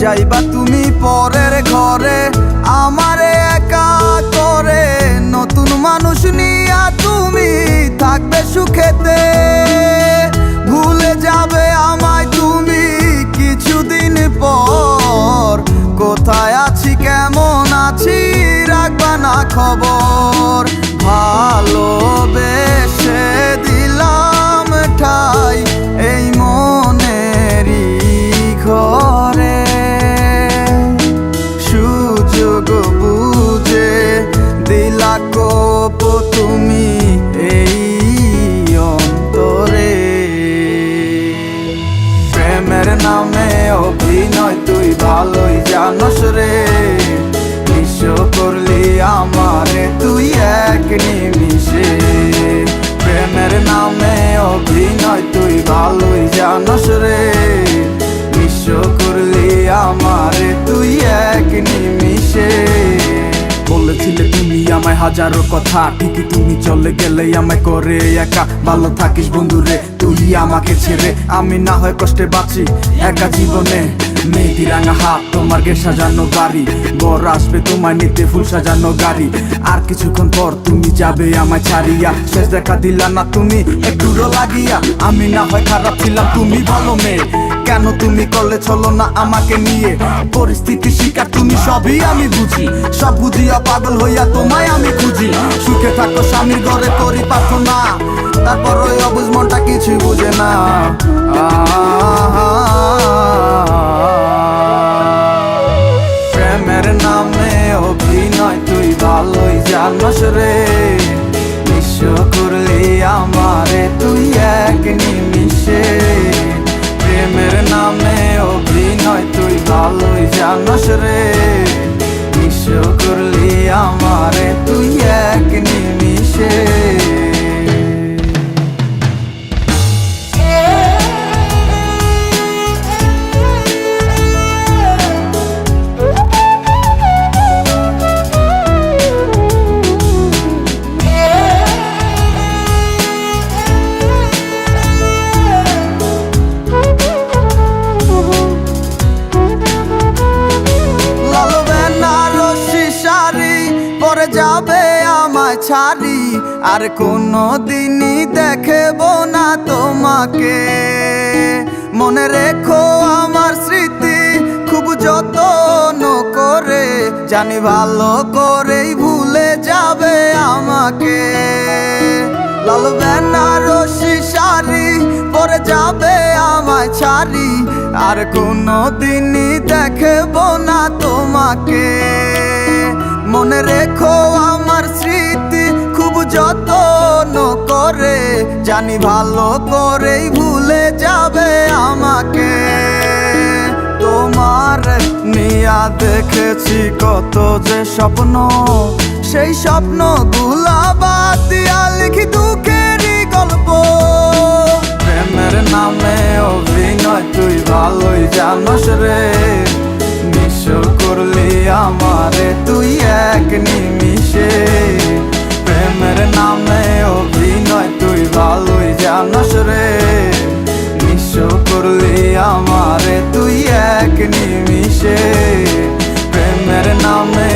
যাইবা তুমি পরের ঘরে আমারে একা করে, নতুন মানুষ নিয়া তুমি থাকবে সুখেতে। ভুলে যাবে আমায় তুমি কিছুদিন পর, কোথায় আছি কেমন আছি রাখবা না খবর। ভালোবেসে দিলাম ঠাই এই মনেরই ঘরে, সুযোগ বুঝে দিলা কোপ তুমি এই অন্তরে। প্রেমের নামে অভিনয় তুই ভালোই জানস রে, নিঃস্ব করলি আমারে তুই এক নিমিষে। প্রেমের নামে অভিনয় তুই ভালোই জানস রে, নিঃস্ব করলি আমারে তুই এক নিমিষে। বলেছিলে তুমি আমায় হাজারো কথা, ঠিকই তুমি চলে গেলে আমায় করে একা। ভালো থাকিস বন্ধুরে তুই আমাকে ছেড়ে, আমি না হয় কষ্টে বাঁচি একা জীবনে। মেহেদি রাঙা হাত তোমার গে সাজানো বাড়ি, বর আসবে তোমায় নিতে ফুল সাজানো গাড়ি। আর কিছুক্ষণ পর তুমি যাবে আমায় ছাড়িয়া, শেষ দেখা দিলা না তুমি একটুরো লাগিয়া। আমি না হয় খারাপ ছিলাম তুমি ভালো মেয়ে, কেন তুমি করলে চলো না আমাকে নিয়ে। পরিস্থিতি শিকার তুমি সবই আমি বুঝি, সব বুঝিয়া পাগল হইয়া তোমায় আমি খুঁজি। সুখে থাকো স্বামীর ঘরে করি প্রার্থনা, তারপর ওই অবুঝ মনটা কিছুই বুঝে না। প্রেমের নামে অভিনয় তুই ভালোই জানস রে, নিঃস্ব করলি আমারে তুই এক নিমিষে। প্রেমের নামে অভিনয় তুই ভালোই জানস রে, নিঃস্ব করলি আমারে তুই এক নিমিষে। যাবে আমায় ছাড়ি আর কোনো দিনই দেখব না তোমাকে। মনে রেখো আমার স্মৃতি খুব যত্ন করে, জানি ভালো করেই ভুলে যাবে আমাকে। লাল বেনারসি শাড়ি পরে যাবে আমায় ছাড়ি আর কোনো দিনই দেখব না তোমাকে। মনে রেখো আমার স্মৃতি খুব যত্ন করে, জানি ভালো করেই ভুলে যাবে আমাকে। তোমার নিয়া দেখেছি কত যে স্বপ্ন, সেই স্বপ্ন গুলা বাদ দিয়া লিখি দুঃখেরই গল্প। প্রেমের নামে অভিনয় তুই ভালোই জানস রে, নিঃস্ব করলি আমারে তুই এক নিমিষে। প্রেমের নামে অভিনয় তুই ভালোই জানস রে, নিঃস্ব করলি আমারে তুই এক নিমিষে। প্রেমের নামে